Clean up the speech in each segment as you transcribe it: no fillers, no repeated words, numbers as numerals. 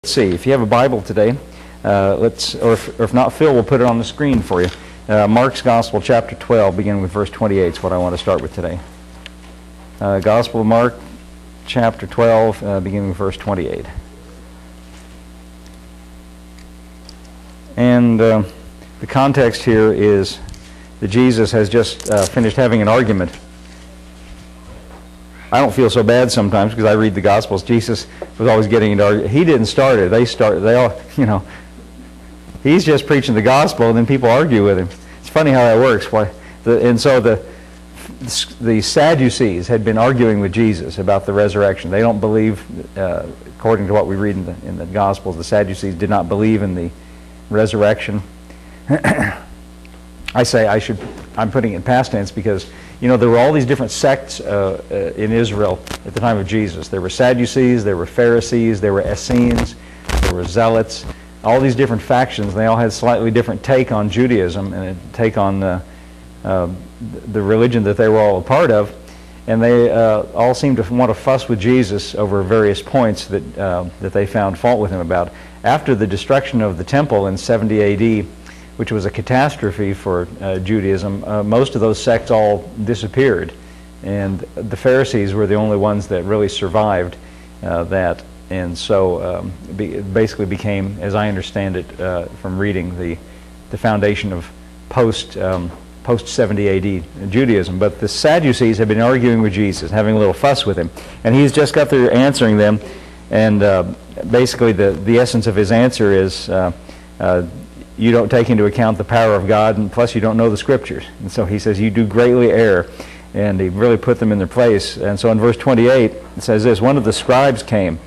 Let's see, if you have a Bible today, or if not, Phil will put it on the screen for you. Mark's Gospel, chapter 12, beginning with verse 28 is what I want to start with today. Gospel of Mark, chapter 12, beginning with verse 28. And the context here is that Jesus has just finished having an argument. I don't feel so bad sometimes because I read the Gospels. Jesus was always getting into argument. He didn't start it. They all, he's just preaching the Gospel, and then people argue with him. It's funny how that works. So the Sadducees had been arguing with Jesus about the resurrection. They don't believe, according to what we read in the Gospels, the Sadducees did not believe in the resurrection. I'm putting it in past tense because there were all these different sects in Israel at the time of Jesus. There were Sadducees, there were Pharisees, there were Essenes, there were Zealots, all these different factions. They all had slightly different take on Judaism and a take on the religion that they were all a part of. And they all seemed to want to fuss with Jesus over various points that they found fault with him about. After the destruction of the temple in 70 A.D., which was a catastrophe for Judaism, most of those sects all disappeared. And the Pharisees were the only ones that really survived that. And so it basically became, as I understand it from reading, the foundation of post-70 A.D. Judaism. But the Sadducees have been arguing with Jesus, having a little fuss with him. And he's just got through answering them. And basically the essence of his answer is, you don't take into account the power of God, and plus you don't know the Scriptures. And so he says, you do greatly err. And he really put them in their place. And so in verse 28, it says this, one of the scribes came,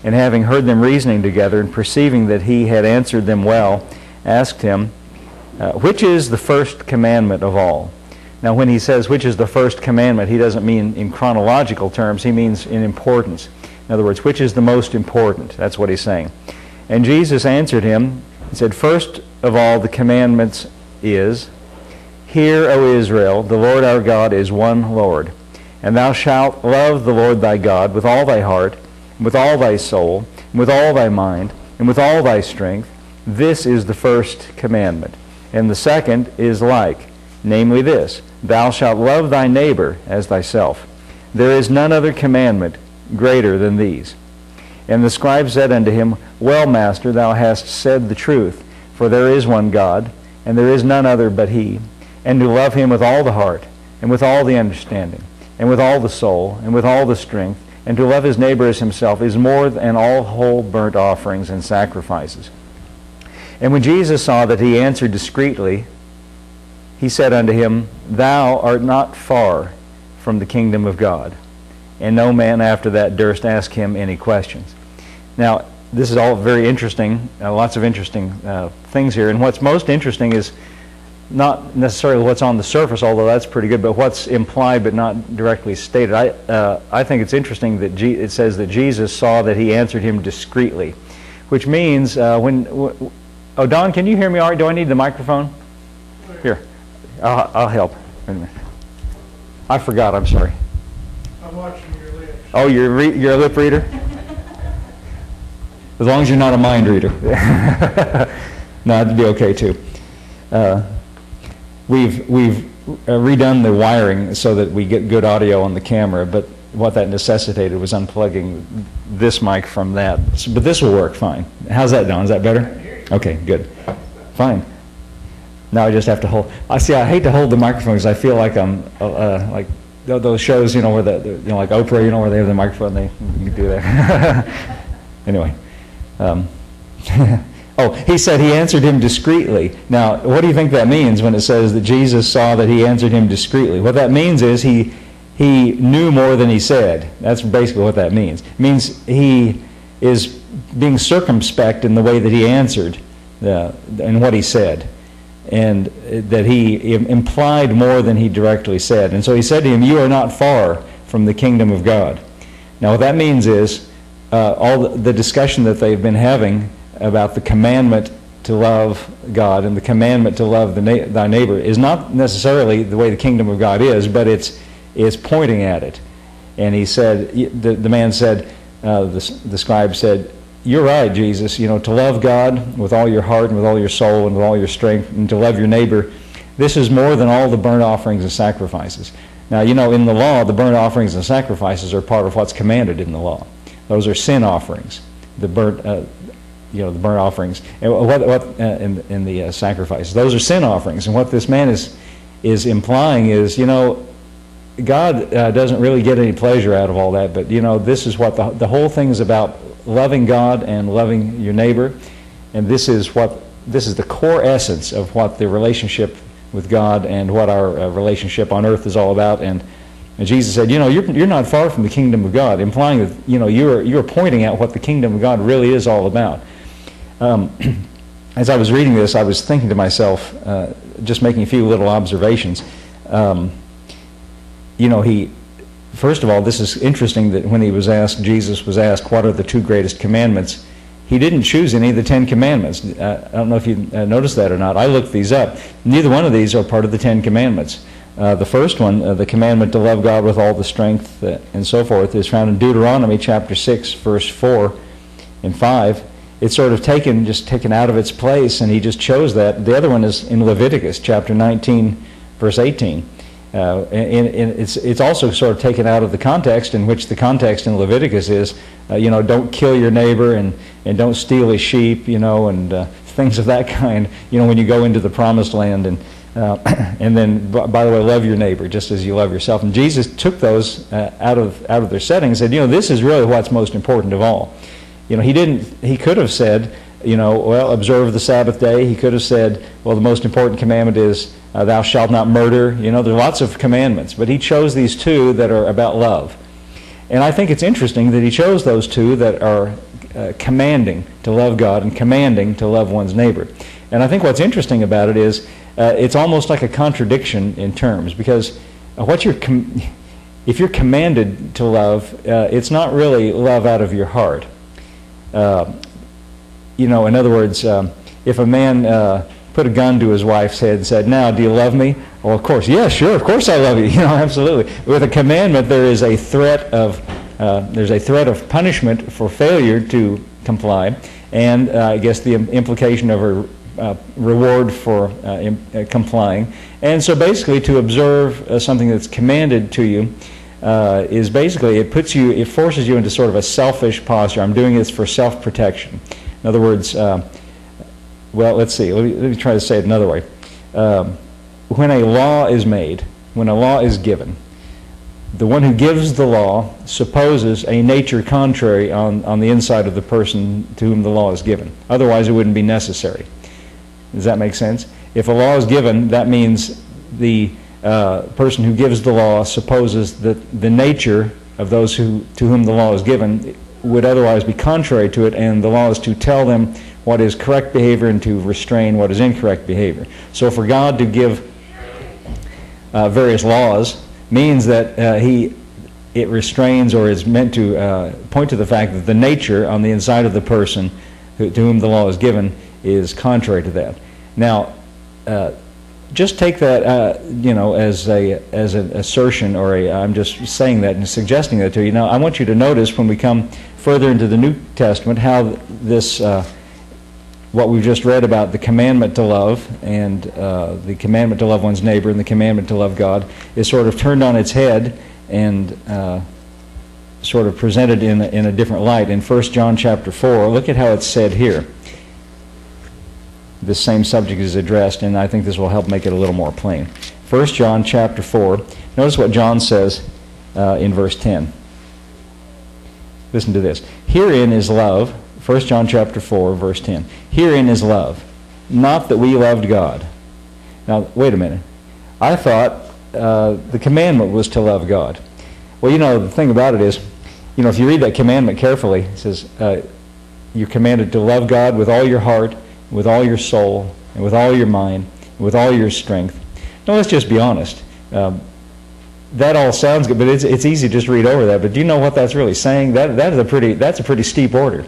and having heard them reasoning together, and perceiving that he had answered them well, asked him, which is the first commandment of all? Now when he says, which is the first commandment, he doesn't mean in chronological terms, he means in importance. In other words, which is the most important? That's what he's saying. And Jesus answered him, he said, first of all the commandments is, hear, O Israel, the Lord our God is one Lord. And thou shalt love the Lord thy God with all thy heart, and with all thy soul, and with all thy mind, and with all thy strength. This is the first commandment. And the second is like, namely this, thou shalt love thy neighbor as thyself. There is none other commandment greater than these. And the scribe said unto him, well, Master, thou hast said the truth, for there is one God, and there is none other but he, and to love him with all the heart, and with all the understanding, and with all the soul, and with all the strength, and to love his neighbor as himself is more than all whole burnt offerings and sacrifices. And when Jesus saw that he answered discreetly, he said unto him, thou art not far from the kingdom of God. And no man after that durst ask him any questions. Now, this is all very interesting, lots of interesting things here. And what's most interesting is not necessarily what's on the surface, although that's pretty good, but what's implied but not directly stated. I think it's interesting that it says that Jesus saw that he answered him discreetly, which means oh, Don, can you hear me all right? Do I need the microphone? Here, I'll help. Wait a minute. I forgot, I'm sorry. I'm watching your lips. Oh, you're a lip reader? As long as you're not a mind reader. No, that'd be okay too. We've redone the wiring so that we get good audio on the camera, but what that necessitated was unplugging this mic from that. But this will work fine. How's that, Don? Is that better? Okay, good. Fine. Now I just have to hold. I hate to hold the microphone because I feel like I'm like those shows, where like Oprah, where they have the microphone, they do that. Anyway. Oh, he said he answered him discreetly. Now, what do you think that means when it says that Jesus saw that he answered him discreetly? What that means is he knew more than he said. That's basically what that means. It means he is being circumspect in the way that he answered and what he said, and that he implied more than he directly said. And so he said to him, you are not far from the kingdom of God. Now, what that means is all the discussion that they've been having about the commandment to love God and the commandment to love thy neighbor is not necessarily the way the kingdom of God is, but it's pointing at it. And he said, the man said, the scribe said, you're right, Jesus, to love God with all your heart and with all your soul and with all your strength, and to love your neighbor, this is more than all the burnt offerings and sacrifices. Now, in the law, the burnt offerings and sacrifices are part of what's commanded in the law. Those are sin offerings, the burnt offerings, and in the sacrifices. Those are sin offerings. And what this man is implying is, God doesn't really get any pleasure out of all that, but this is what the whole thing is about: loving God and loving your neighbor. And this is the core essence of what the relationship with God and what our relationship on earth is all about. And Jesus said, you're not far from the kingdom of God, implying that you're pointing out what the kingdom of God really is all about. As I was reading this, I was thinking to myself, just making a few little observations. First of all, this is interesting that when Jesus was asked, what are the two greatest commandments? He didn't choose any of the 10 Commandments. I don't know if you noticed that or not. I looked these up. Neither one of these are part of the 10 Commandments. The first one, the commandment to love God with all the strength and so forth, is found in Deuteronomy chapter 6, verse 4 and 5. It's sort of taken out of its place, and he just chose that. The other one is in Leviticus chapter 19, verse 18. And it's also sort of taken out of the context, in which the context in Leviticus is, don't kill your neighbor and don't steal his sheep, and things of that kind, when you go into the promised land. And then, by the way, love your neighbor just as you love yourself. And Jesus took those out of their setting and said, this is really what's most important of all. He could have said, observe the Sabbath day. He could have said, well, the most important commandment is thou shalt not murder. There are lots of commandments, but he chose these two that are about love. And I think it's interesting that he chose those two that are commanding to love God and commanding to love one's neighbor. And I think what's interesting about it is it's almost like a contradiction in terms, because if you're commanded to love, it's not really love out of your heart. In other words, if a man put a gun to his wife's head and said, now, do you love me? Well, of course, yeah, sure, of course I love you. Absolutely. With a commandment, there is a threat of punishment for failure to comply, and I guess the implication of a reward for complying. And so basically, to observe something that's commanded to you is basically, it forces you into sort of a selfish posture. I'm doing this for self-protection. In other words, let's see. Let me try to say it another way. When a law is made, when a law is given, the one who gives the law supposes a nature contrary on the inside of the person to whom the law is given. Otherwise, it wouldn't be necessary. Does that make sense? If a law is given, that means the person who gives the law supposes that the nature of those to whom the law is given would otherwise be contrary to it, and the law is to tell them what is correct behavior and to restrain what is incorrect behavior. So for God to give various laws means that it restrains, or is meant to point to the fact that the nature on the inside of the person to whom the law is given is contrary to that. Now, just take that, as an assertion, or I'm just saying that and suggesting that to you. Now, I want you to notice when we come further into the New Testament how this, what we've just read about the commandment to love and the commandment to love one's neighbor and the commandment to love God is sort of turned on its head and sort of presented in a different light. In 1 John chapter 4, look at how it's said here. This same subject is addressed, and I think this will help make it a little more plain. 1 John chapter 4, notice what John says in verse 10. Listen to this. Herein is love, 1 John chapter 4, verse 10. Herein is love, not that we loved God. Now, wait a minute. I thought the commandment was to love God. Well, the thing about it is, if you read that commandment carefully, it says you're commanded to love God with all your heart, with all your soul, and with all your mind, and with all your strength. Now, let's just be honest. That all sounds good, but it's easy to just read over that. But do you know what that's really saying? That's a pretty steep order.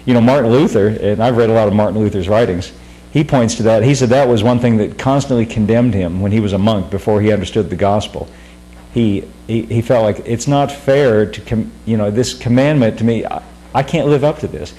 Martin Luther, and I've read a lot of Martin Luther's writings, he points to that. He said that was one thing that constantly condemned him when he was a monk before he understood the gospel. He felt like it's not fair to, this commandment to me, I can't live up to this.